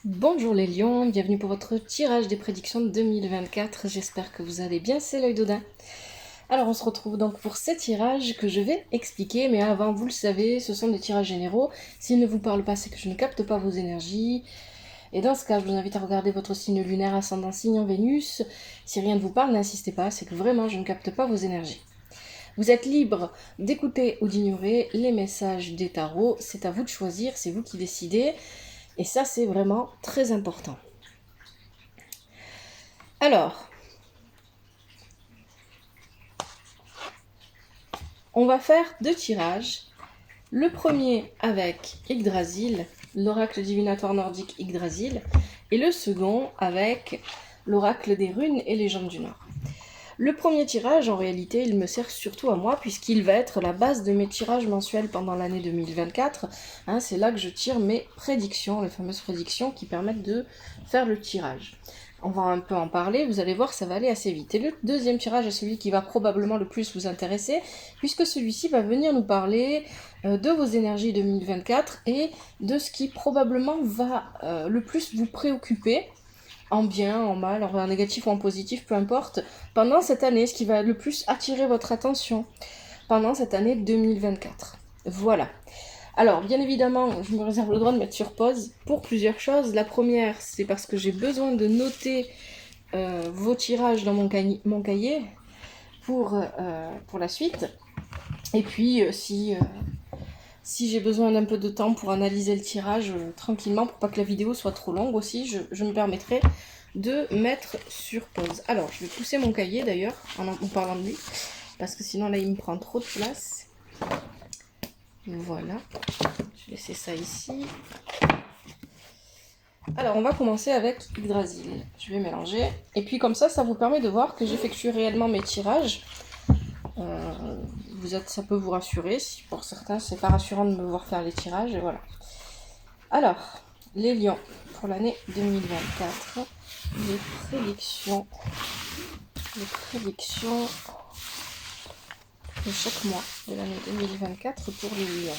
Bonjour les lions, bienvenue pour votre tirage des prédictions de 2024, j'espère que vous allez bien, c'est l'œil d'Odin. Alors on se retrouve donc pour ces tirages que je vais expliquer, mais avant vous le savez, ce sont des tirages généraux, s'ils ne vous parlent pas c'est que je ne capte pas vos énergies, et dans ce cas je vous invite à regarder votre signe lunaire ascendant signe en Vénus, si rien ne vous parle n'insistez pas, c'est que vraiment je ne capte pas vos énergies. Vous êtes libre d'écouter ou d'ignorer les messages des tarots, c'est à vous de choisir, c'est vous qui décidez. Et ça, c'est vraiment très important. Alors, on va faire deux tirages. Le premier avec Yggdrasil, l'oracle divinatoire nordique Yggdrasil, et le second avec l'oracle des runes et légendes du Nord. Le premier tirage, en réalité, il me sert surtout à moi, puisqu'il va être la base de mes tirages mensuels pendant l'année 2024. C'est là que je tire mes prédictions, les fameuses prédictions qui permettent de faire le tirage. On va un peu en parler, vous allez voir, ça va aller assez vite. Et le deuxième tirage est celui qui va probablement le plus vous intéresser, puisque celui-ci va venir nous parler de vos énergies 2024 et de ce qui probablement va le plus vous préoccuper, en bien, en mal, en négatif ou en positif, peu importe, pendant cette année, ce qui va le plus attirer votre attention pendant cette année 2024. Voilà. Alors, bien évidemment, je me réserve le droit de mettre sur pause pour plusieurs choses. La première, c'est parce que j'ai besoin de noter vos tirages dans mon cahier pour la suite. Et puis, si j'ai besoin d'un peu de temps pour analyser le tirage tranquillement, pour pas que la vidéo soit trop longue aussi, je me permettrai de mettre sur pause. Alors, je vais pousser mon cahier d'ailleurs, en parlant de lui, parce que sinon là, il me prend trop de place. Voilà, je vais laisser ça ici. Alors, on va commencer avec Yggdrasil. Je vais mélanger. Et puis comme ça vous permet de voir que j'effectue réellement mes tirages. Ça peut vous rassurer. Si pour certains, c'est pas rassurant de me voir faire les tirages. Et voilà. Alors, les lions, pour l'année 2024, les prédictions de chaque mois de l'année 2024 pour les lions.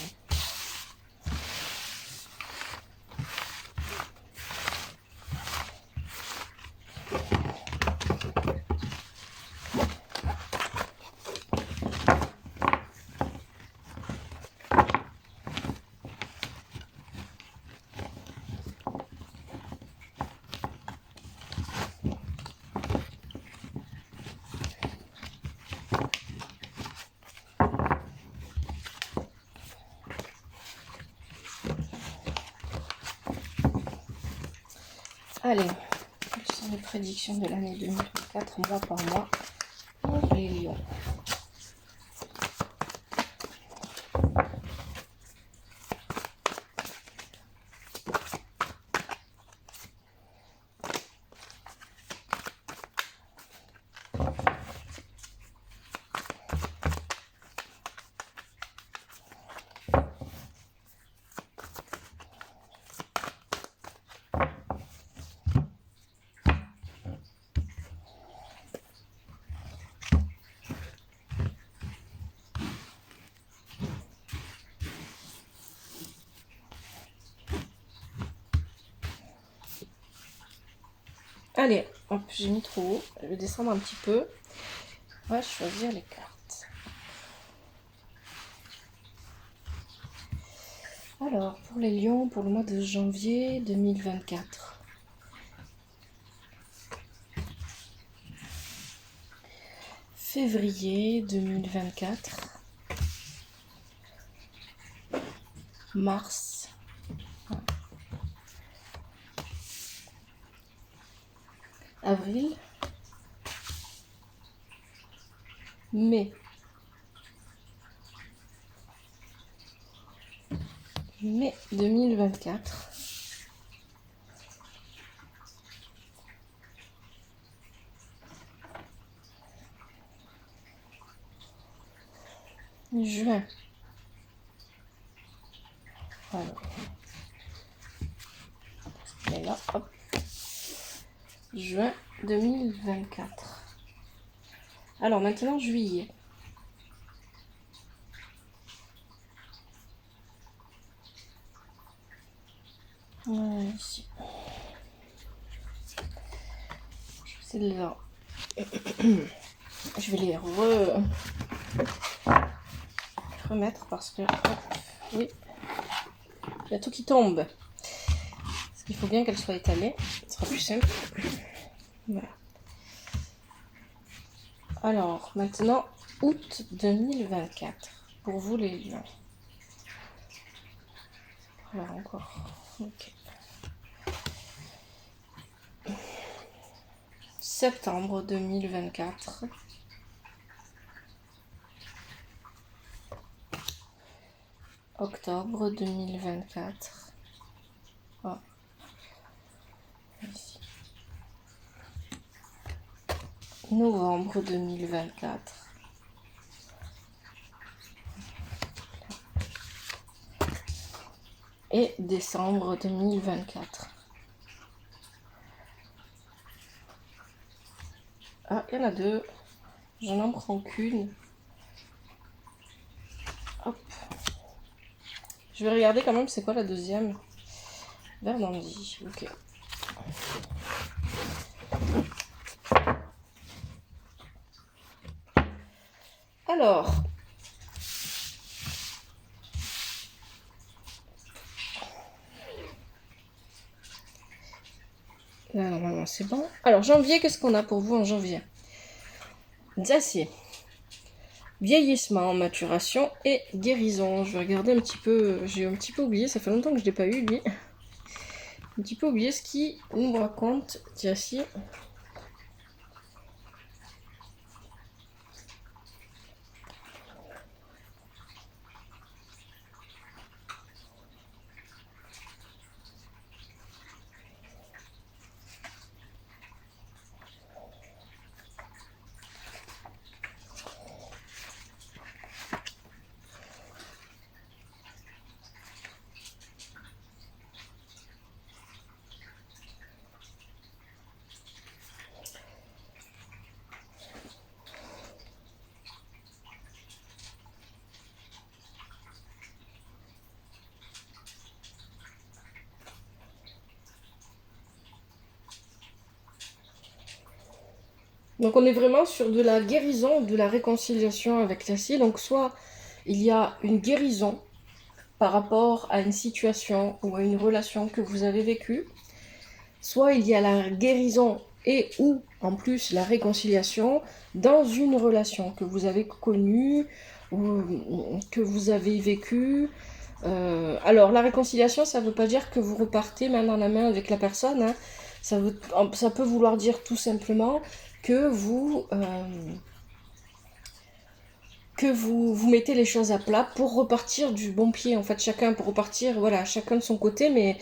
Allez, quelles sont les prédictions de l'année 2024, mois par mois, pour les lions? Allez, hop, j'ai mis trop haut. Je vais descendre un petit peu. On va choisir les cartes. Alors, pour les lions, pour le mois de janvier 2024. Février 2024. Mars. Avril. Mai. Mai 2024. Juin. Voilà. Et là, hop. Juin 2024. Alors maintenant, juillet. Voilà, ici. Celle-là. Je vais les remettre parce que... oui. Il y a tout qui tombe. Parce qu'il faut bien qu'elle soit étalée. Ce sera plus simple. Voilà. Alors, maintenant, août 2024. Pour vous les lions. Voilà encore. Ok. Septembre 2024. Octobre 2024. Oh. Ici. Novembre 2024. Et décembre 2024. Ah, il y en a deux. Je n'en prends qu'une. Hop. Je vais regarder quand même c'est quoi la deuxième. Verdandi. Ok. Alors. Là, normalement, c'est bon. Alors, janvier, qu'est-ce qu'on a pour vous en janvier? Zacier. Vieillissement, maturation et guérison. Je vais regarder un petit peu. J'ai un petit peu oublié, ça fait longtemps que je ne l'ai pas eu, lui. Un petit peu oublié ce qu'il nous raconte, Zacier. Donc on est vraiment sur de la guérison, de la réconciliation avec Zacier. Donc soit il y a une guérison par rapport à une situation ou à une relation que vous avez vécue, soit il y a la guérison et ou en plus la réconciliation dans une relation que vous avez connue ou que vous avez vécue. Alors la réconciliation, ça ne veut pas dire que vous repartez main dans la main avec la personne, hein. Ça peut vouloir dire tout simplement que vous mettez les choses à plat pour repartir du bon pied. En fait, chacun pour repartir, voilà, chacun de son côté, mais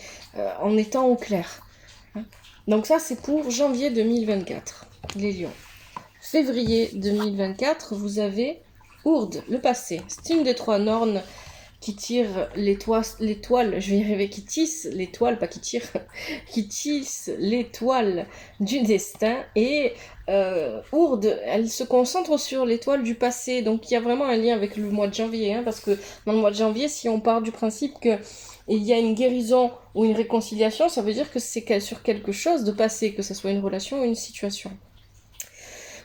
en étant au clair. Donc ça, c'est pour janvier 2024, les lions. Février 2024, vous avez Ourde, le passé. C'est une des trois nornes qui tire l'étoile, je vais y arriver, qui tisse l'étoile, pas qui tire, qui tisse l'étoile du destin. Et Ourde, elle se concentre sur l'étoile du passé. Donc il y a vraiment un lien avec le mois de janvier, hein, parce que dans le mois de janvier, si on part du principe que il y a une guérison ou une réconciliation, ça veut dire que c'est sur quelque chose de passé, que ce soit une relation ou une situation.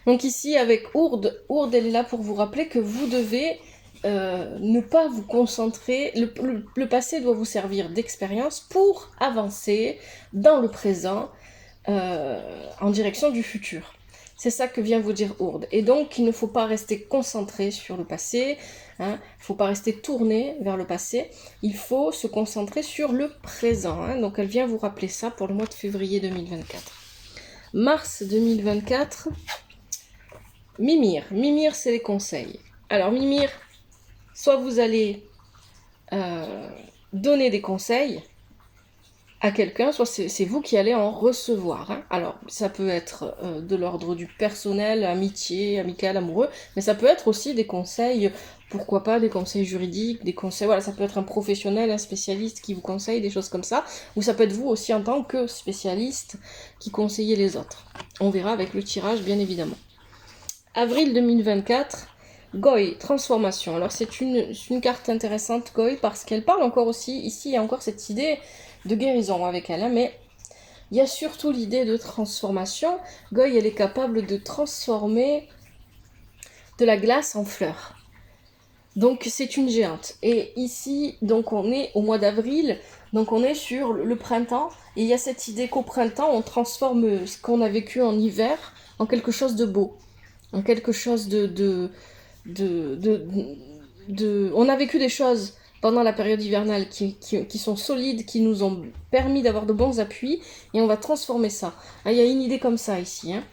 Donc ici, avec Ourde, elle est là pour vous rappeler que vous devez ne pas vous concentrer. Le passé doit vous servir d'expérience pour avancer dans le présent en direction du futur. C'est ça que vient vous dire Ourde. Et donc, il ne faut pas rester concentré sur le passé, hein. Il ne faut pas rester tourné vers le passé. Il faut se concentrer sur le présent, hein. Donc, elle vient vous rappeler ça pour le mois de février 2024. Mars 2024, Mimir. Mimir, c'est les conseils. Alors, Mimir, soit vous allez donner des conseils à quelqu'un, soit c'est vous qui allez en recevoir, hein. Alors, ça peut être de l'ordre du personnel, amitié, amical, amoureux, mais ça peut être aussi des conseils, pourquoi pas des conseils juridiques, des conseils, voilà, ça peut être un professionnel, un spécialiste qui vous conseille, des choses comme ça, ou ça peut être vous aussi en tant que spécialiste qui conseillez les autres. On verra avec le tirage, bien évidemment. Avril 2024, Goy, transformation. Alors c'est une carte intéressante, Goy, parce qu'elle parle encore aussi, ici il y a encore cette idée de guérison avec elle, hein, mais il y a surtout l'idée de transformation. Goy, elle est capable de transformer de la glace en fleurs. Donc c'est une géante. Et ici, donc on est au mois d'avril, donc on est sur le printemps, et il y a cette idée qu'au printemps, on transforme ce qu'on a vécu en hiver en quelque chose de beau, en quelque chose On a vécu des choses pendant la période hivernale qui sont solides, qui nous ont permis d'avoir de bons appuis, et on va transformer ça. Ah, il y a une idée comme ça ici. Hein.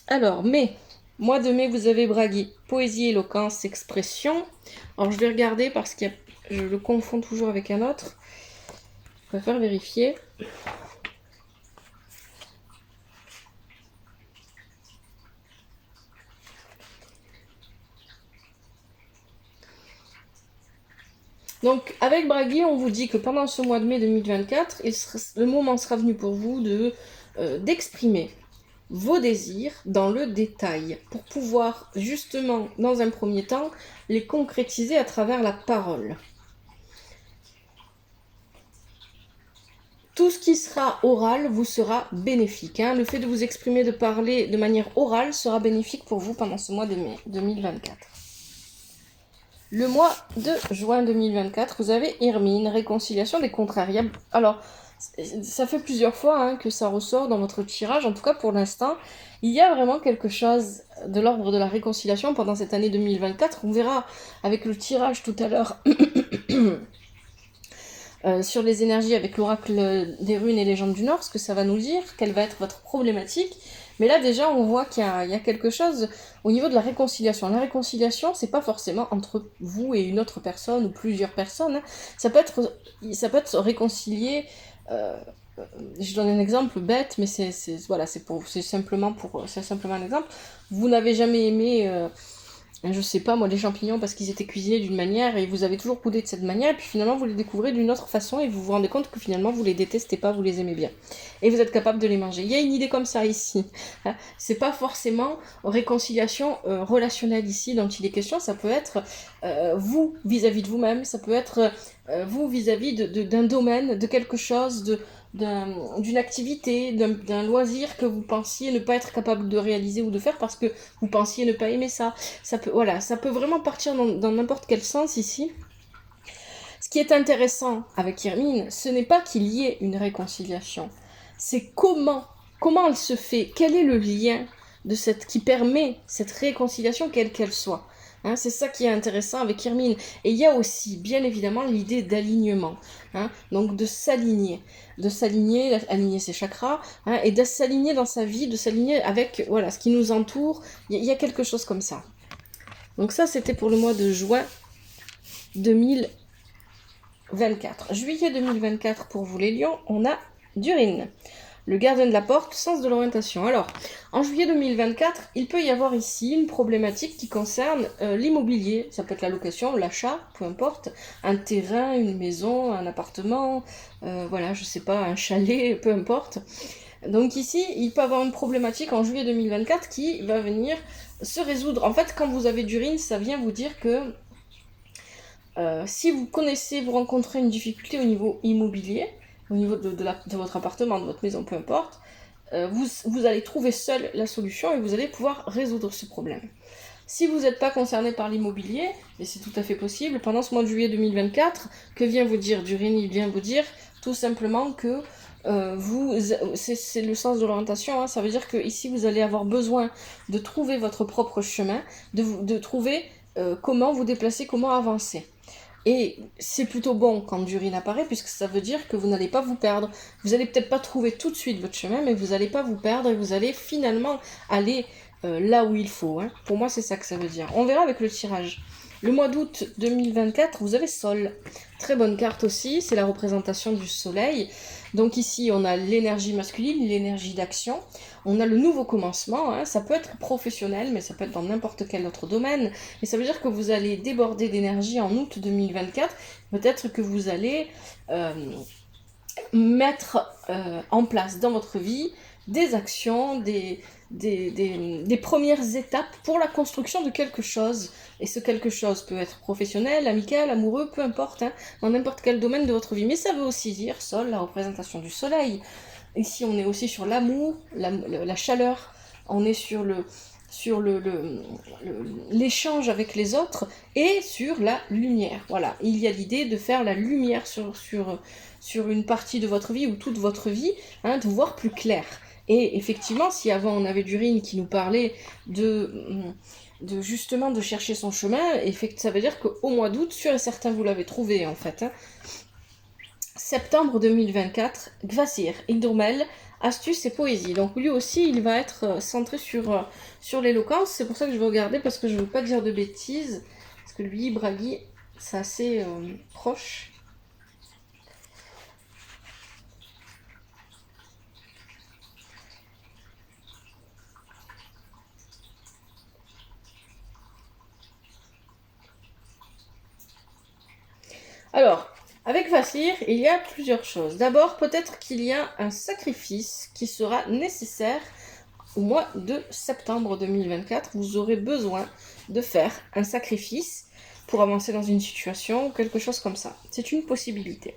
Alors, mois de mai, vous avez Bragui, poésie, éloquence, expression. Alors, je vais regarder parce que je le confonds toujours avec un autre. Je préfère vérifier. Donc, avec Bragui, on vous dit que pendant ce mois de mai 2024, le moment sera venu pour vous d'exprimer vos désirs dans le détail, pour pouvoir justement, dans un premier temps, les concrétiser à travers la parole. Tout ce qui sera oral vous sera bénéfique. Hein. Le fait de vous exprimer, de parler de manière orale sera bénéfique pour vous pendant ce mois de mai 2024. Le mois de juin 2024, vous avez Hermine, réconciliation des contrariables. Alors, ça fait plusieurs fois que ça ressort dans votre tirage, en tout cas pour l'instant. Il y a vraiment quelque chose de l'ordre de la réconciliation pendant cette année 2024. On verra avec le tirage tout à l'heure sur les énergies avec l'oracle des runes et légendes du Nord, ce que ça va nous dire, quelle va être votre problématique. Mais là déjà on voit qu'il y a quelque chose au niveau de la réconciliation. La réconciliation, c'est pas forcément entre vous et une autre personne ou plusieurs personnes. Hein. Ça peut être réconcilié. Je donne un exemple bête, mais c'est simplement un exemple. Vous n'avez jamais aimé, je sais pas moi, les champignons parce qu'ils étaient cuisinés d'une manière et vous avez toujours coudé de cette manière, et puis finalement vous les découvrez d'une autre façon et vous vous rendez compte que finalement vous les détestez pas, vous les aimez bien. Et vous êtes capable de les manger. Il y a une idée comme ça ici. C'est pas forcément réconciliation relationnelle ici dont il est question, ça peut être vous vis-à-vis de vous-même, ça peut être vous vis-à-vis d'un domaine, de quelque chose, d'une activité, d'un loisir que vous pensiez ne pas être capable de réaliser ou de faire parce que vous pensiez ne pas aimer ça. Ça peut vraiment partir dans n'importe quel sens ici. Ce qui est intéressant avec Hermine, ce n'est pas qu'il y ait une réconciliation, c'est comment elle se fait, quel est le lien qui permet cette réconciliation quelle qu'elle soit. Hein, c'est ça qui est intéressant avec Hermine. Et il y a aussi, bien évidemment, l'idée d'alignement. Hein, donc de s'aligner, aligner ses chakras, hein, et de s'aligner dans sa vie, de s'aligner avec ce qui nous entoure. Il y a quelque chose comme ça. Donc ça, c'était pour le mois de juin 2024. Juillet 2024, pour vous les lions, on a Durin. Le gardien de la porte, sens de l'orientation. Alors, en juillet 2024, il peut y avoir ici une problématique qui concerne l'immobilier. Ça peut être la location, l'achat, peu importe. Un terrain, une maison, un appartement, je sais pas, un chalet, peu importe. Donc ici, il peut y avoir une problématique en juillet 2024 qui va venir se résoudre. En fait, quand vous avez Durin, ça vient vous dire que si vous rencontrez une difficulté au niveau immobilier, au niveau de votre appartement, de votre maison, peu importe, vous allez trouver seul la solution et vous allez pouvoir résoudre ce problème. Si vous n'êtes pas concerné par l'immobilier, et c'est tout à fait possible, pendant ce mois de juillet 2024, que vient vous dire Durin? Il vient vous dire tout simplement que c'est le sens de l'orientation, hein, ça veut dire que ici vous allez avoir besoin de trouver votre propre chemin, de trouver comment vous déplacer, comment avancer. Et c'est plutôt bon quand Durin apparaît, puisque ça veut dire que vous n'allez pas vous perdre. Vous allez peut-être pas trouver tout de suite votre chemin, mais vous n'allez pas vous perdre et vous allez finalement aller là où il faut. Hein. Pour moi, c'est ça que ça veut dire. On verra avec le tirage. Le mois d'août 2024, vous avez Sol. Très bonne carte aussi, c'est la représentation du soleil. Donc ici, on a l'énergie masculine, l'énergie d'action. On a le nouveau commencement, hein. Ça peut être professionnel, mais ça peut être dans n'importe quel autre domaine. Et ça veut dire que vous allez déborder d'énergie en août 2024. Peut-être que vous allez mettre en place dans votre vie des actions, des des premières étapes pour la construction de quelque chose. Et ce quelque chose peut être professionnel, amical, amoureux, peu importe, hein, dans n'importe quel domaine de votre vie. Mais ça veut aussi dire sol, la représentation du soleil. Ici, on est aussi sur l'amour, la chaleur, on est sur l'échange avec les autres et sur la lumière. Voilà, il y a l'idée de faire la lumière sur une partie de votre vie ou toute votre vie, hein, de voir plus clair. Et effectivement, si avant on avait Durine qui nous parlait justement de chercher son chemin, ça veut dire qu'au mois d'août, sûr et certain, vous l'avez trouvé en fait. Hein. Septembre 2024, Gvasir, Igdormel, astuces et poésie. Donc lui aussi, il va être centré sur l'éloquence. C'est pour ça que je vais regarder, parce que je ne veux pas dire de bêtises. Parce que lui, Bragi, c'est assez proche. Alors, avec Vassir, il y a plusieurs choses. D'abord, peut-être qu'il y a un sacrifice qui sera nécessaire au mois de septembre 2024. Vous aurez besoin de faire un sacrifice pour avancer dans une situation, quelque chose comme ça. C'est une possibilité.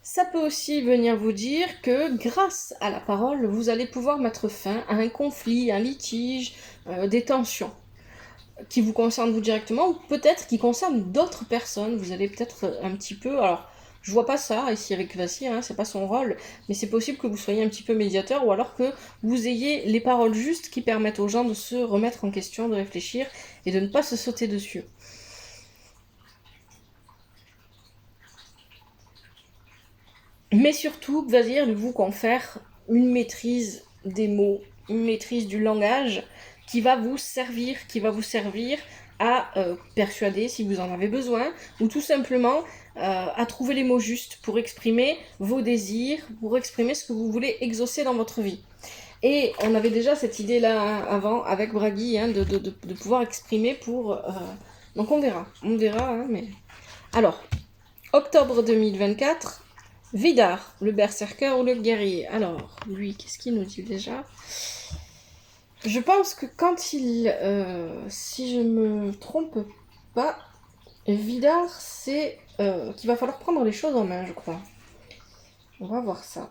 Ça peut aussi venir vous dire que grâce à la parole, vous allez pouvoir mettre fin à un conflit, un litige, des tensions qui vous concernent vous directement ou peut-être qui concernent d'autres personnes. Vous allez peut-être un petit peu... Alors, je vois pas ça ici avec Vassir, hein, c'est pas son rôle, mais c'est possible que vous soyez un petit peu médiateur ou alors que vous ayez les paroles justes qui permettent aux gens de se remettre en question, de réfléchir et de ne pas se sauter dessus. Mais surtout, Vassir vous confère une maîtrise des mots, une maîtrise du langage qui va vous servir à persuader si vous en avez besoin, ou tout simplement à trouver les mots justes pour exprimer vos désirs, pour exprimer ce que vous voulez exaucer dans votre vie. Et on avait déjà cette idée-là hein, avant avec Bragi, hein, de pouvoir exprimer pour... Donc on verra, hein, mais... Alors, octobre 2024... Vidar, le berserker ou le guerrier. Alors, lui, qu'est-ce qu'il nous dit déjà ? Je pense que quand il... si je me trompe pas, Vidar, c'est qu'il va falloir prendre les choses en main, je crois. On va voir ça.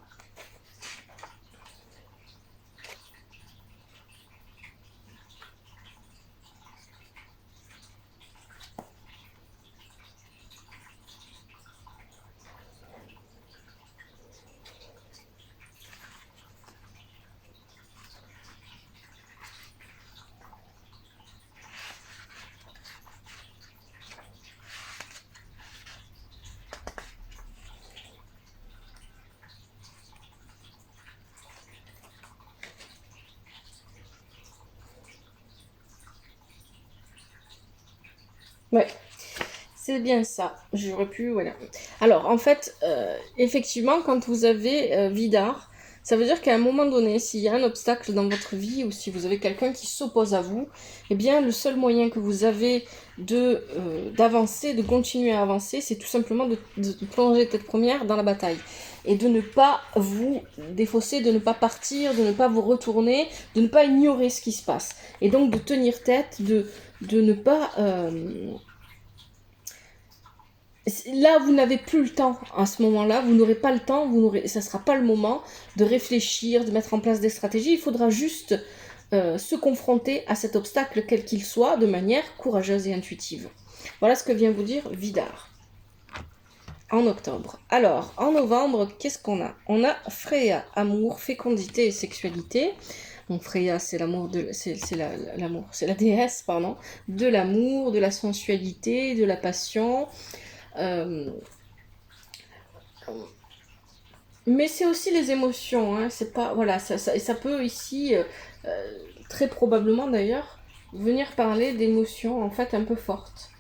Ouais, c'est bien ça. J'aurais pu, voilà. Alors, en fait, effectivement, quand vous avez Vidar, ça veut dire qu'à un moment donné, s'il y a un obstacle dans votre vie ou si vous avez quelqu'un qui s'oppose à vous, eh bien, le seul moyen que vous avez d'avancer, de continuer à avancer, c'est tout simplement de plonger tête première dans la bataille. Et de ne pas vous défausser, de ne pas partir, de ne pas vous retourner, de ne pas ignorer ce qui se passe. Et donc de tenir tête, de ne pas... Là, vous n'avez plus le temps à ce moment-là, vous n'aurez pas le temps, ça ne sera pas le moment de réfléchir, de mettre en place des stratégies. Il faudra juste se confronter à cet obstacle, quel qu'il soit, de manière courageuse et intuitive. Voilà ce que vient vous dire Vidar. En octobre. Alors, en novembre, qu'est-ce qu'on a ? On a Freya, amour, fécondité et sexualité. Donc Freya, c'est l'amour c'est la déesse, pardon, de l'amour, de la sensualité, de la passion. Mais c'est aussi les émotions, hein. C'est pas, voilà, ça peut ici, très probablement d'ailleurs, venir parler d'émotions en fait un peu fortes.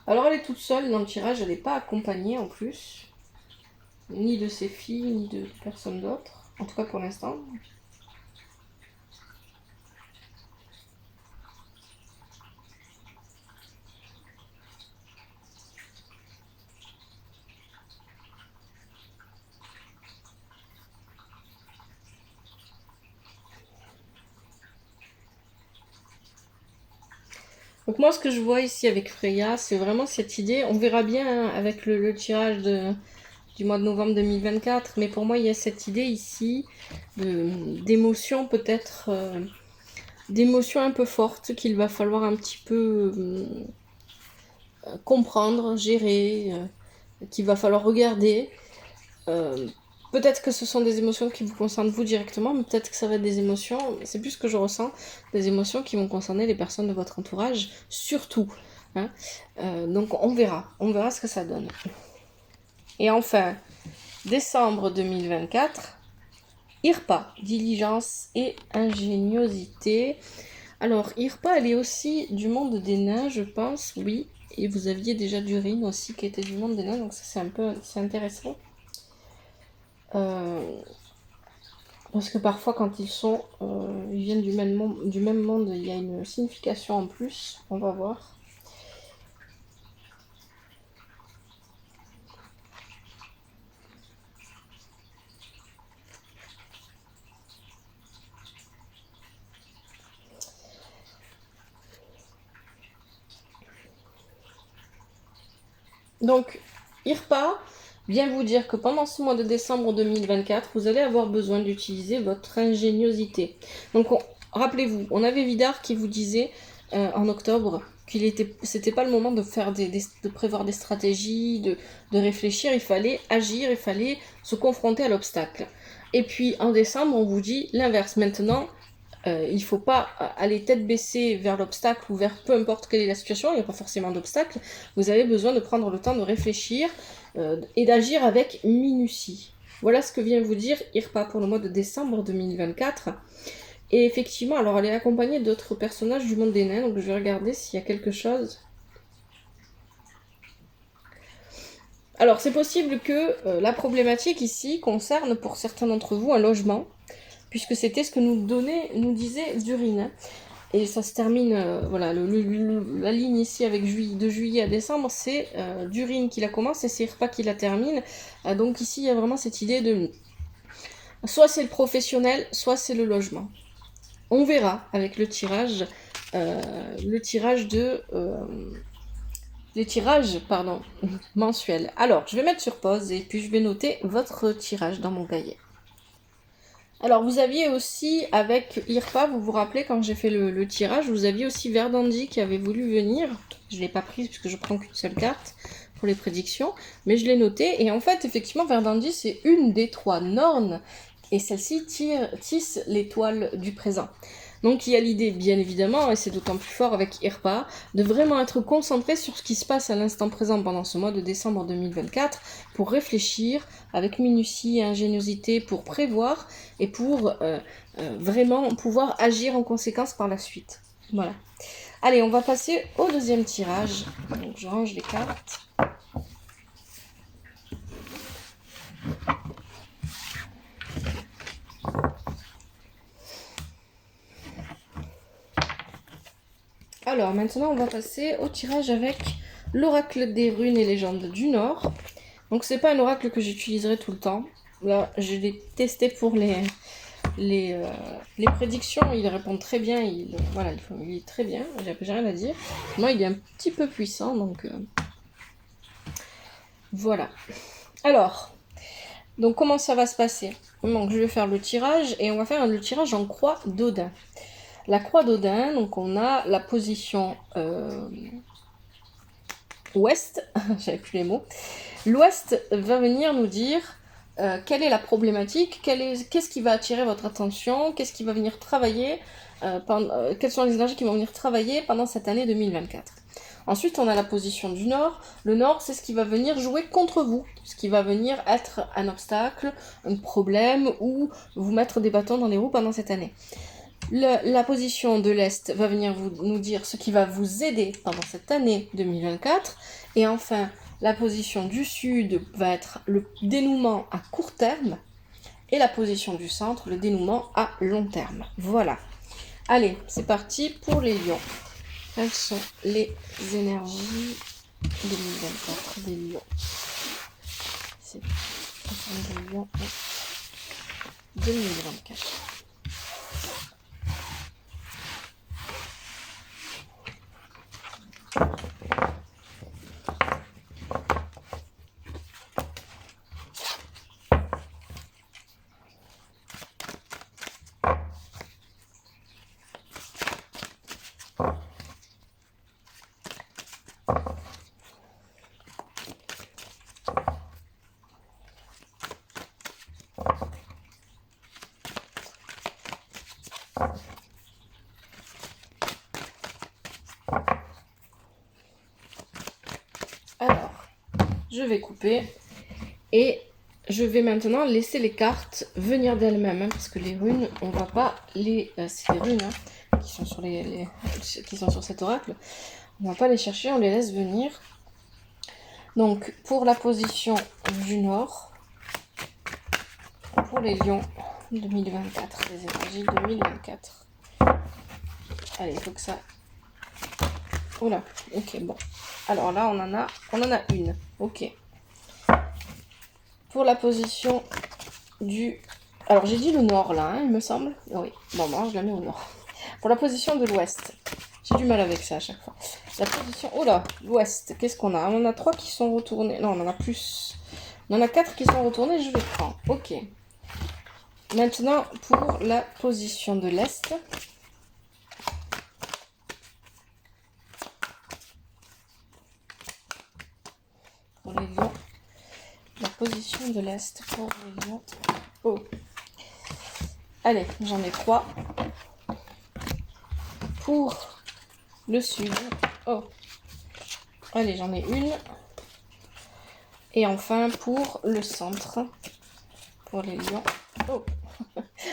Alors elle est toute seule dans le tirage, elle n'est pas accompagnée en plus, ni de ses filles, ni de personne d'autre, en tout cas pour l'instant. Donc moi, ce que je vois ici avec Freya, c'est vraiment cette idée. On verra bien hein, avec le tirage du mois de novembre 2024. Mais pour moi, il y a cette idée ici d'émotions peut-être... d'émotions un peu fortes qu'il va falloir un petit peu comprendre, gérer, qu'il va falloir regarder. Peut-être que ce sont des émotions qui vous concernent vous directement, mais peut-être que ça va être des émotions, c'est plus ce que je ressens, des émotions qui vont concerner les personnes de votre entourage, surtout. Hein. Donc on verra ce que ça donne. Et enfin, décembre 2024, IRPA, diligence et ingéniosité. Alors, IRPA, elle est aussi du monde des nains, je pense, oui. Et vous aviez déjà Durin aussi qui était du monde des nains, donc ça c'est intéressant. Parce que parfois quand ils viennent du même monde, il y a une signification en plus, on va voir. Donc, IRPA vient vous dire que pendant ce mois de décembre 2024, vous allez avoir besoin d'utiliser votre ingéniosité. Donc, rappelez-vous, on avait Vidar qui vous disait en octobre c'était pas le moment de faire de prévoir des stratégies, de réfléchir, il fallait agir, il fallait se confronter à l'obstacle. Et puis en décembre, on vous dit l'inverse. Maintenant, il ne faut pas aller tête baissée vers l'obstacle ou vers peu importe quelle est la situation, il n'y a pas forcément d'obstacle. Vous avez besoin de prendre le temps de réfléchir et d'agir avec minutie. Voilà ce que vient vous dire IRPA pour le mois de décembre 2024. Et effectivement, alors elle est accompagnée d'autres personnages du monde des nains, donc je vais regarder s'il y a quelque chose. Alors c'est possible que la problématique ici concerne pour certains d'entre vous un logement, puisque c'était ce que nous disait Durin. Et ça se termine, voilà, la ligne ici avec de juillet à décembre, c'est Durin qui la commence et c'est IRPA qui la termine. Donc ici, il y a vraiment cette idée de... Soit c'est le professionnel, soit c'est le logement. On verra avec le tirage mensuels. Alors, je vais mettre sur pause et puis je vais noter votre tirage dans mon cahier. Alors, vous aviez aussi, avec IRPA, vous vous rappelez, quand j'ai fait le tirage, vous aviez aussi Verdandi qui avait voulu venir. Je ne l'ai pas prise puisque je prends qu'une seule carte pour les prédictions, mais je l'ai noté. Et en fait, effectivement, Verdandi, c'est une des 3 Nornes, et celle-ci tisse l'étoile du présent. Donc il y a l'idée, bien évidemment, et c'est d'autant plus fort avec IRPA, de vraiment être concentré sur ce qui se passe à l'instant présent pendant ce mois de décembre 2024, pour réfléchir avec minutie et ingéniosité, pour prévoir et pour vraiment pouvoir agir en conséquence par la suite. Voilà. Allez, on va passer au deuxième tirage. Donc je range les cartes. Alors maintenant on va passer au tirage avec l'oracle des runes et légendes du Nord. Donc c'est pas un oracle que j'utiliserai tout le temps. Là je l'ai testé pour les prédictions, il répond très bien, il est très bien, j'ai rien à dire. Moi il est un petit peu puissant donc voilà. Alors, donc comment ça va se passer? Donc je vais faire le tirage et on va faire le tirage en croix d'Odin. La croix d'Odin, donc on a la position ouest, j'avais plus les mots. L'ouest va venir nous dire quelle est la problématique, qu'est-ce qui va attirer votre attention, qu'est-ce qui va venir travailler, quelles sont les énergies qui vont venir travailler pendant cette année 2024. Ensuite, on a la position du nord. Le nord, c'est ce qui va venir jouer contre vous, ce qui va venir être un obstacle, un problème ou vous mettre des bâtons dans les roues pendant cette année. La position de l'Est va venir nous dire ce qui va vous aider pendant cette année 2024. Et enfin, la position du Sud va être le dénouement à court terme. Et la position du centre, le dénouement à long terme. Voilà. Allez, c'est parti pour les lions. Quelles sont les énergies 2024 des lions? C'est des lions 2024. Je vais couper et je vais maintenant laisser les cartes venir d'elles-mêmes, hein, parce que les runes, on va pas les... c'est les runes qui sont sur qui sont sur cet oracle. On va pas les chercher, on les laisse venir. Donc, pour la position du nord, pour les lions 2024, les énergies 2024. Allez, il faut que ça... Oula, ok, bon. Alors là, on en a une. Ok. Pour la position du... Alors, j'ai dit le nord, là, hein, il me semble. Oui, bon, moi, je la mets au nord. Pour la position de l'ouest. J'ai du mal avec ça à chaque fois. La position... Oh là, l'ouest, qu'est-ce qu'on a? On en a 3 qui sont retournés. Non, on en a plus. On en a 4 qui sont retournés, je vais prendre. Ok. Maintenant, pour la position de l'est. Pour les lions. La position de l'est pour les lions. Oh. Allez, j'en ai 3. Pour le sud. Oh. Allez, j'en ai une. Et enfin, pour le centre. Pour les lions. Oh.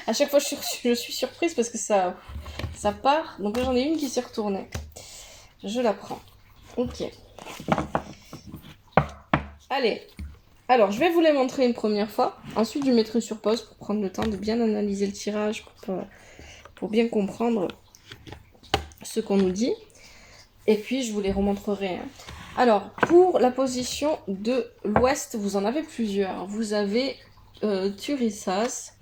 À chaque fois, je suis surprise parce que ça part. Donc là, j'en ai une qui s'est retournée. Je la prends. Ok. Allez. Alors, je vais vous les montrer une première fois. Ensuite, je mettrai sur pause pour prendre le temps de bien analyser le tirage, pour bien comprendre ce qu'on nous dit. Et puis, je vous les remontrerai. Hein. Alors, pour la position de l'ouest, vous en avez plusieurs. Vous avez Turissas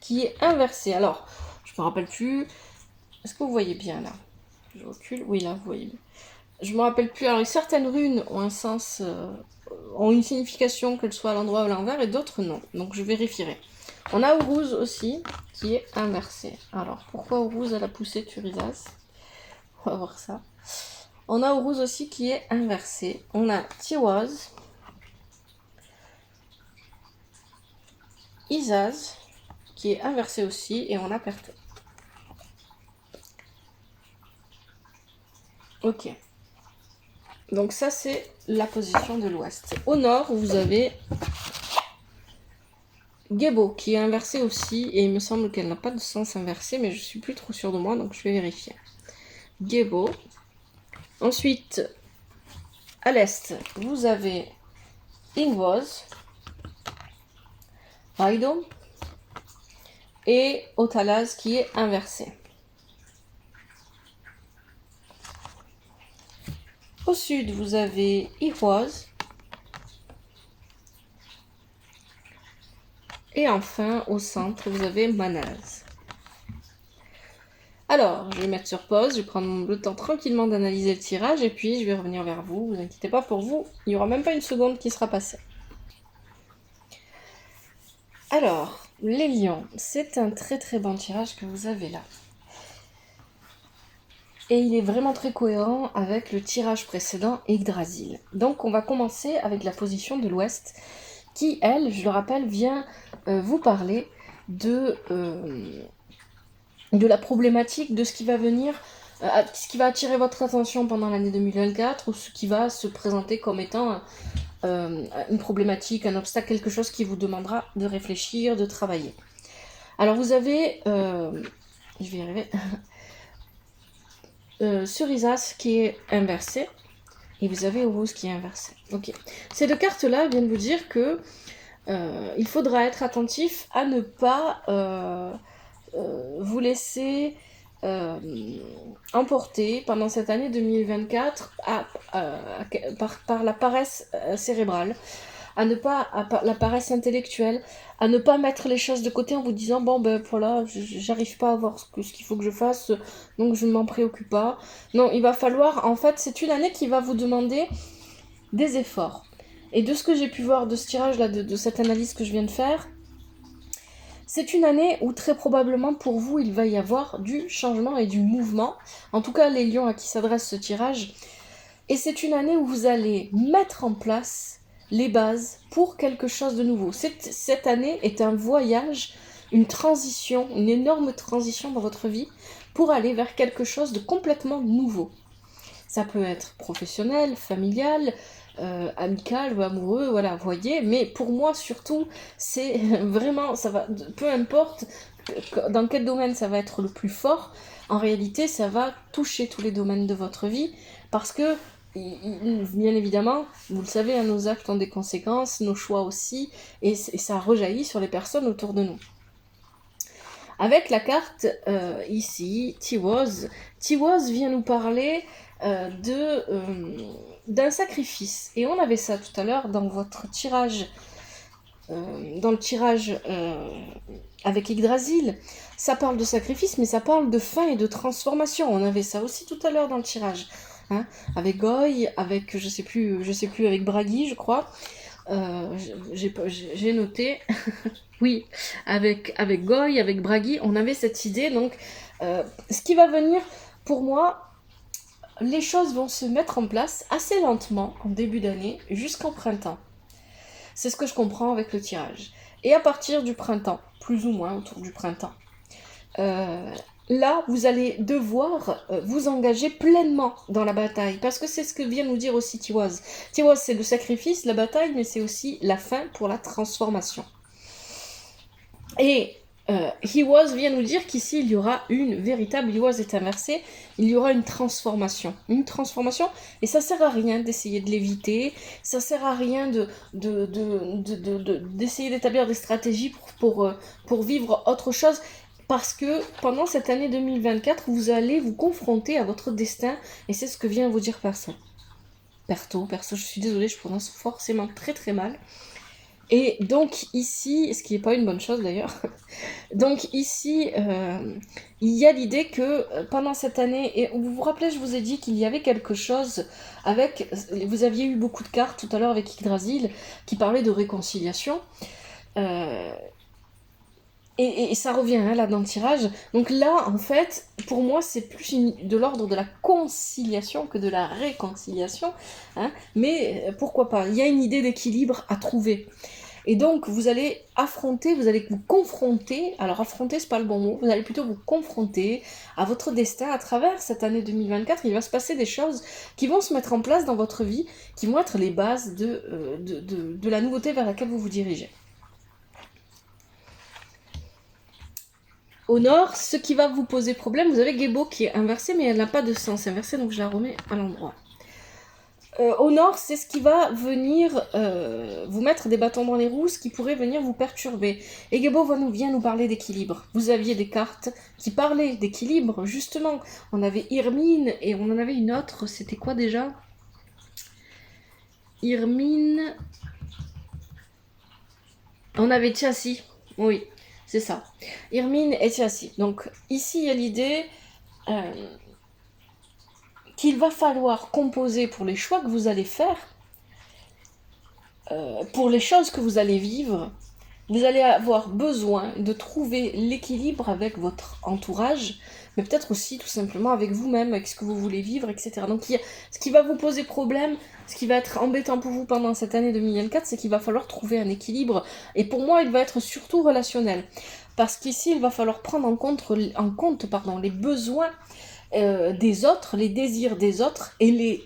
qui est inversé. Alors, je me rappelle plus. Est-ce que vous voyez bien là? Je recule. Oui, là, vous voyez bien. Je me rappelle plus. Alors, certaines runes ont un sens, ont une signification, qu'elles soient à l'endroit ou à l'envers, et d'autres non. Donc, je vérifierai. On a Uruz aussi qui est inversé. Alors, pourquoi Uruz elle a poussé Turisas? On va voir ça. On a Uruz aussi qui est inversé. On a Tiwaz, Izaz qui est inversé aussi, et on a Perté. Ok. Donc ça, c'est la position de l'ouest. Au nord, vous avez Gebo, qui est inversé aussi, et il me semble qu'elle n'a pas de sens inversé, mais je suis plus trop sûre de moi, donc je vais vérifier. Gebo. Ensuite, à l'est, vous avez Ingvoz, Raidom, et Otalaz, qui est inversé. Au sud, vous avez Iroise. Et enfin, au centre, vous avez Manaz. Alors, je vais mettre sur pause, je vais prendre le temps tranquillement d'analyser le tirage, et puis je vais revenir vers vous. Vous inquiétez pas, pour vous, il n'y aura même pas une seconde qui sera passée. Alors, les lions, c'est un très très bon tirage que vous avez là. Et il est vraiment très cohérent avec le tirage précédent Yggdrasil. Donc on va commencer avec la position de l'ouest, qui, elle, je le rappelle, vient vous parler de la problématique, de ce qui va venir, ce qui va attirer votre attention pendant l'année 2024, ou ce qui va se présenter comme étant une problématique, un obstacle, quelque chose qui vous demandera de réfléchir, de travailler. Alors vous avez, je vais y arriver, Cerisas qui est inversé, et vous avez Uruz qui est inversé. Ok. Ces deux cartes-là viennent vous dire que il faudra être attentif à ne pas vous laisser emporter pendant cette année 2024 par la paresse cérébrale, à ne pas la paresse intellectuelle, à ne pas mettre les choses de côté en vous disant bon ben voilà, j'arrive pas à voir ce qu'il faut que je fasse, donc je ne m'en préoccupe pas. Non, il va falloir, en fait, c'est une année qui va vous demander des efforts. Et de ce que j'ai pu voir de ce tirage là, de cette analyse que je viens de faire, c'est une année où très probablement pour vous il va y avoir du changement et du mouvement, en tout cas les lions à qui s'adresse ce tirage, et c'est une année où vous allez mettre en place les bases pour quelque chose de nouveau. Cette année est un voyage, une transition, une énorme transition dans votre vie pour aller vers quelque chose de complètement nouveau. Ça peut être professionnel, familial, amical ou amoureux, voilà, voyez. Mais pour moi, surtout, c'est vraiment, ça va, peu importe dans quel domaine ça va être le plus fort, en réalité, ça va toucher tous les domaines de votre vie, parce que, bien évidemment, vous le savez, hein, nos actes ont des conséquences, nos choix aussi, et ça rejaillit sur les personnes autour de nous. Avec la carte, ici, Tiwoz vient nous parler d'un sacrifice. Et on avait ça tout à l'heure dans votre tirage, dans le tirage avec Yggdrasil. Ça parle de sacrifice, mais ça parle de fin et de transformation. On avait ça aussi tout à l'heure dans le tirage. Hein, avec Goy, avec, je sais plus, avec Bragi, je crois. J'ai noté, oui, avec Goy, avec Bragi, on avait cette idée. Donc, ce qui va venir, pour moi, les choses vont se mettre en place assez lentement en début d'année jusqu'en printemps. C'est ce que je comprends avec le tirage. Et à partir du printemps, plus ou moins autour du printemps, là, vous allez devoir vous engager pleinement dans la bataille. Parce que c'est ce que vient nous dire aussi Tiwoz. Tiwoz, c'est le sacrifice, la bataille, mais c'est aussi la fin pour la transformation. Et Hiwoz vient nous dire qu'ici, il y aura une véritable... Hiwoz est inversé, il y aura une transformation. Une transformation, et ça sert à rien d'essayer de l'éviter, ça sert à rien d'essayer d'établir des stratégies pour vivre autre chose. Parce que pendant cette année 2024, vous allez vous confronter à votre destin, et c'est ce que vient vous dire Perso, je suis désolée, je prononce forcément très très mal. Et donc ici, ce qui n'est pas une bonne chose d'ailleurs, donc ici, il y a l'idée que pendant cette année, et vous vous rappelez, je vous ai dit qu'il y avait quelque chose avec, vous aviez eu beaucoup de cartes tout à l'heure avec Yggdrasil, qui parlait de réconciliation, et ça revient hein, là dans le tirage. Donc là, en fait, pour moi, c'est plus de l'ordre de la conciliation que de la réconciliation. Hein, mais pourquoi pas? Il y a une idée d'équilibre à trouver. Et donc, vous allez affronter, vous allez vous confronter. Alors, affronter, c'est pas le bon mot. Vous allez plutôt vous confronter à votre destin à travers cette année 2024. Il va se passer des choses qui vont se mettre en place dans votre vie, qui vont être les bases de la nouveauté vers laquelle vous vous dirigez. Au nord, ce qui va vous poser problème, vous avez Gebo qui est inversé, mais elle n'a pas de sens inversé, donc je la remets à l'endroit. Au nord, c'est ce qui va venir vous mettre des bâtons dans les roues, ce qui pourrait venir vous perturber. Et Gebo vient nous parler d'équilibre. Vous aviez des cartes qui parlaient d'équilibre, justement. On avait Irmine, et on en avait une autre, c'était quoi déjà? Irmine... On avait Chassis, oui. C'est ça. Irmine et Chassis. Donc ici, il y a l'idée qu'il va falloir composer pour les choix que vous allez faire, pour les choses que vous allez vivre. Vous allez avoir besoin de trouver l'équilibre avec votre entourage, mais peut-être aussi tout simplement avec vous-même, avec ce que vous voulez vivre, etc. Donc ce qui va vous poser problème, ce qui va être embêtant pour vous pendant cette année 2024, c'est qu'il va falloir trouver un équilibre. Et pour moi, il va être surtout relationnel. Parce qu'ici, il va falloir prendre en compte les besoins des autres, les désirs des autres, et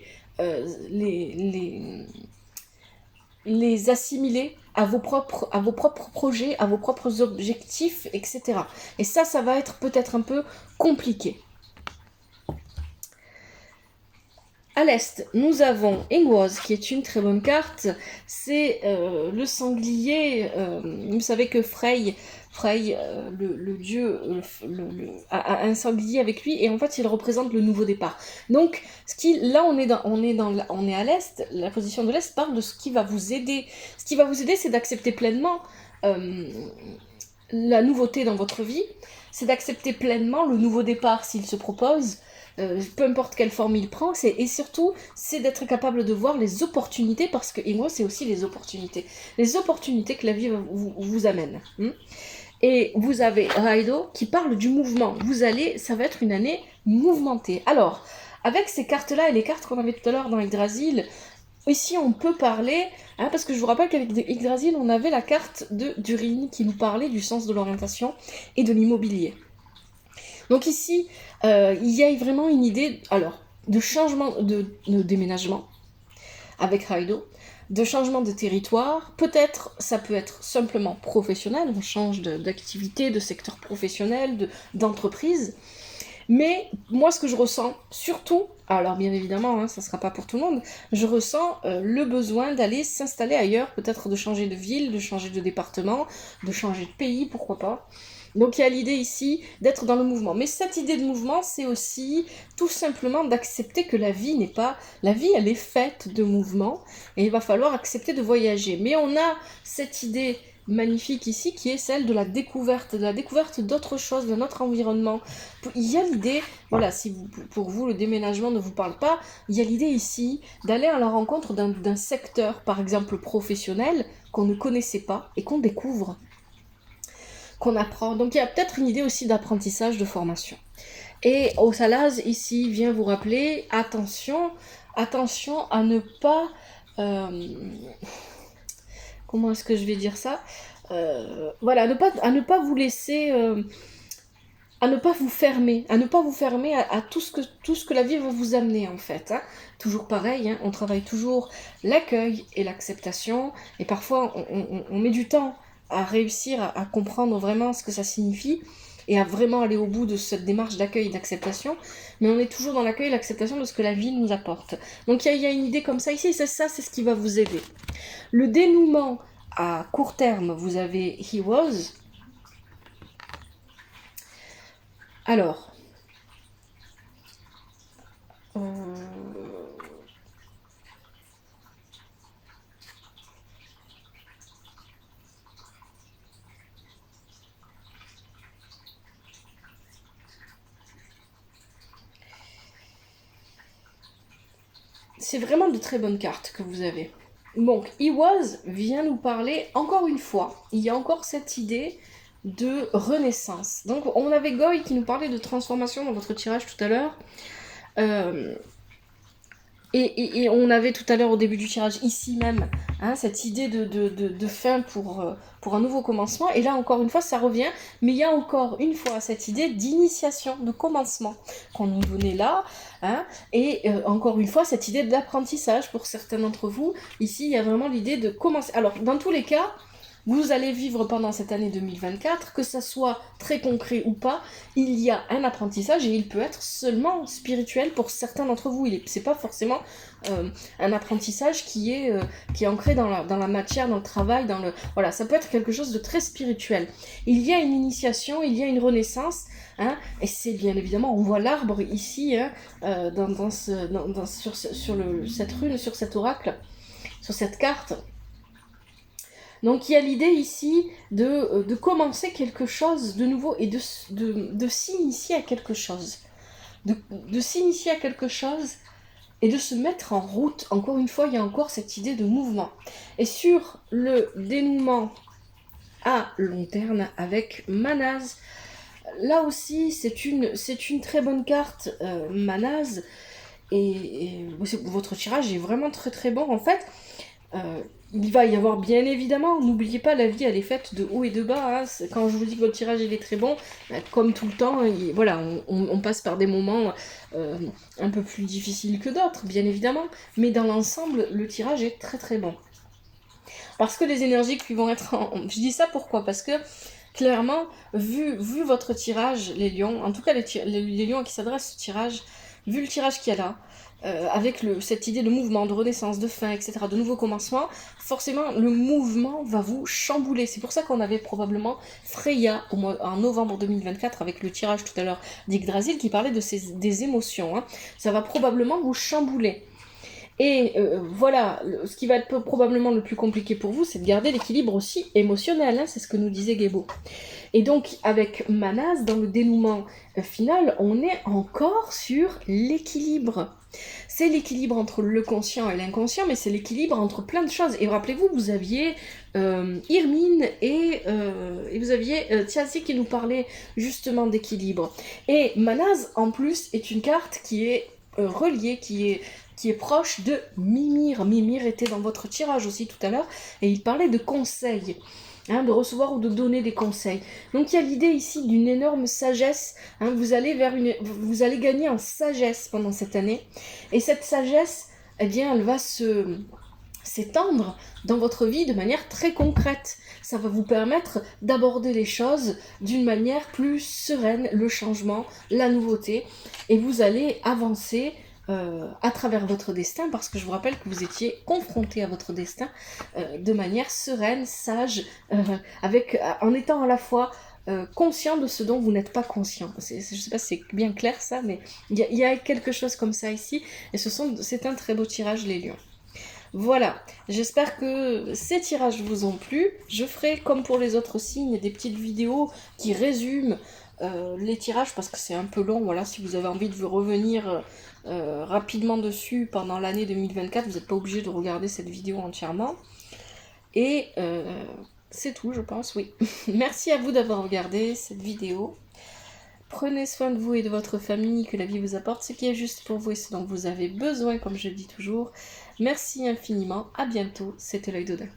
les assimiler à vos propres projets, à vos propres objectifs, etc. Et ça va être peut-être un peu compliqué. À l'est, nous avons Engwaz, qui est une très bonne carte. C'est le sanglier. Vous savez que Frey, le dieu, a un sanglier avec lui, et en fait, il représente le nouveau départ. Donc, là, on est à l'est. La position de l'est parle de ce qui va vous aider. Ce qui va vous aider, c'est d'accepter pleinement la nouveauté dans votre vie. C'est d'accepter pleinement le nouveau départ s'il se propose. Peu importe quelle forme il prend, et surtout, c'est d'être capable de voir les opportunités, parce que, et moi, c'est aussi les opportunités que la vie vous amène. Et vous avez Raido qui parle du mouvement. Ça va être une année mouvementée. Alors, avec ces cartes-là et les cartes qu'on avait tout à l'heure dans Yggdrasil, ici on peut parler, parce que je vous rappelle qu'avec Yggdrasil, on avait la carte de Durin qui nous parlait du sens de l'orientation et de l'immobilier. Donc ici, il y a vraiment une idée de changement, de déménagement, avec Raido, de changement de territoire. Peut-être, ça peut être simplement professionnel, on change d'activité, de secteur professionnel, d'entreprise. Mais moi, ce que je ressens, surtout, alors bien évidemment, ça ne sera pas pour tout le monde, je ressens le besoin d'aller s'installer ailleurs, peut-être de changer de ville, de changer de département, de changer de pays, pourquoi pas. Donc il y a l'idée ici d'être dans le mouvement. Mais cette idée de mouvement, c'est aussi tout simplement d'accepter que la vie n'est pas... La vie, elle est faite de mouvements, et il va falloir accepter de voyager. Mais on a cette idée magnifique ici qui est celle de la découverte d'autres choses, de notre environnement. Il y a l'idée, voilà, si pour vous le déménagement ne vous parle pas, il y a l'idée ici d'aller à la rencontre d'un secteur, par exemple professionnel, qu'on ne connaissait pas et qu'on découvre, qu'on apprend. Donc il y a peut-être une idée aussi d'apprentissage, de formation. Et Osalaz ici vient vous rappeler, attention à ne pas... comment est-ce que je vais dire ça, voilà, à ne pas vous laisser, à ne pas vous fermer, à tout ce que la vie va vous amener en fait. Toujours pareil, on travaille toujours l'accueil et l'acceptation, et parfois on met du temps à réussir à comprendre vraiment ce que ça signifie, et à vraiment aller au bout de cette démarche d'accueil et d'acceptation, mais on est toujours dans l'accueil et l'acceptation de ce que la vie nous apporte. Donc il y a une idée comme ça ici, c'est ce qui va vous aider. Le dénouement à court terme, vous avez He Was. Alors, c'est vraiment de très bonnes cartes que vous avez. Donc, He Was vient nous parler, encore une fois, il y a encore cette idée de renaissance. Donc, on avait Goy qui nous parlait de transformation dans votre tirage tout à l'heure. Et on avait tout à l'heure au début du tirage, ici même, cette idée de fin pour un nouveau commencement. Et là, encore une fois, ça revient. Mais il y a encore une fois cette idée d'initiation, de commencement qu'on nous donnait là. Et encore une fois, cette idée d'apprentissage pour certains d'entre vous. Ici, il y a vraiment l'idée de commencer. Alors, dans tous les cas, vous allez vivre pendant cette année 2024, que ça soit très concret ou pas, il y a un apprentissage et il peut être seulement spirituel pour certains d'entre vous. C'est pas forcément un apprentissage qui est ancré dans la matière, dans le travail, voilà, ça peut être quelque chose de très spirituel. Il y a une initiation, il y a une renaissance, et c'est bien évidemment, on voit l'arbre ici, sur cette rune, sur cet oracle, sur cette carte. Donc il y a l'idée ici de commencer quelque chose de nouveau et de s'initier à quelque chose. De s'initier à quelque chose et de se mettre en route. Encore une fois, il y a encore cette idée de mouvement. Et sur le dénouement à long terme avec Manaz, là aussi c'est une très bonne carte, Manaz. Et votre tirage est vraiment très très bon en fait. Il va y avoir bien évidemment, n'oubliez pas, la vie elle est faite de haut et de bas. Quand je vous dis que votre tirage il est très bon, comme tout le temps, voilà, on passe par des moments un peu plus difficiles que d'autres, bien évidemment. Mais dans l'ensemble, le tirage est très très bon. Parce que les énergies qui vont être je dis ça pourquoi ? Parce que clairement, vu votre tirage, les lions, en tout cas les lions à qui s'adresse ce tirage, vu le tirage qu'il y a là, avec cette idée de mouvement, de renaissance, de fin, etc., de nouveau commencement, forcément le mouvement va vous chambouler. C'est pour ça qu'on avait probablement Freya en novembre 2024 avec le tirage tout à l'heure d'Yggdrasil qui parlait des émotions. Ça va probablement vous chambouler. Et voilà, ce qui va être probablement le plus compliqué pour vous, c'est de garder l'équilibre aussi émotionnel, c'est ce que nous disait Gebo. Et donc, avec Manaz, dans le dénouement final, on est encore sur l'équilibre. C'est l'équilibre entre le conscient et l'inconscient, mais c'est l'équilibre entre plein de choses. Et rappelez-vous, vous aviez Irmine et vous aviez Tiazi qui nous parlait justement d'équilibre. Et Manaz, en plus, est une carte qui est reliée, qui est proche de Mimir. Mimir était dans votre tirage aussi tout à l'heure, et il parlait de conseils, de recevoir ou de donner des conseils. Donc il y a l'idée ici d'une énorme sagesse, vous allez gagner en sagesse pendant cette année, et cette sagesse eh bien, elle va s'étendre dans votre vie de manière très concrète. Ça va vous permettre d'aborder les choses d'une manière plus sereine, le changement, la nouveauté, et vous allez avancer à travers votre destin, parce que je vous rappelle que vous étiez confronté à votre destin de manière sereine, sage, en étant à la fois conscient de ce dont vous n'êtes pas conscient. Je ne sais pas si c'est bien clair ça, mais il y a quelque chose comme ça ici, et c'est un très beau tirage, les lions. Voilà, j'espère que ces tirages vous ont plu. Je ferai, comme pour les autres signes, des petites vidéos qui résument les tirages, parce que c'est un peu long. Voilà, si vous avez envie de vous revenir rapidement dessus pendant l'année 2024, vous n'êtes pas obligé de regarder cette vidéo entièrement. Et c'est tout, je pense, oui. Merci à vous d'avoir regardé cette vidéo. Prenez soin de vous et de votre famille, que la vie vous apporte ce qui est juste pour vous et ce dont vous avez besoin, comme je le dis toujours. Merci infiniment, à bientôt, c'était l'œil d'Odin.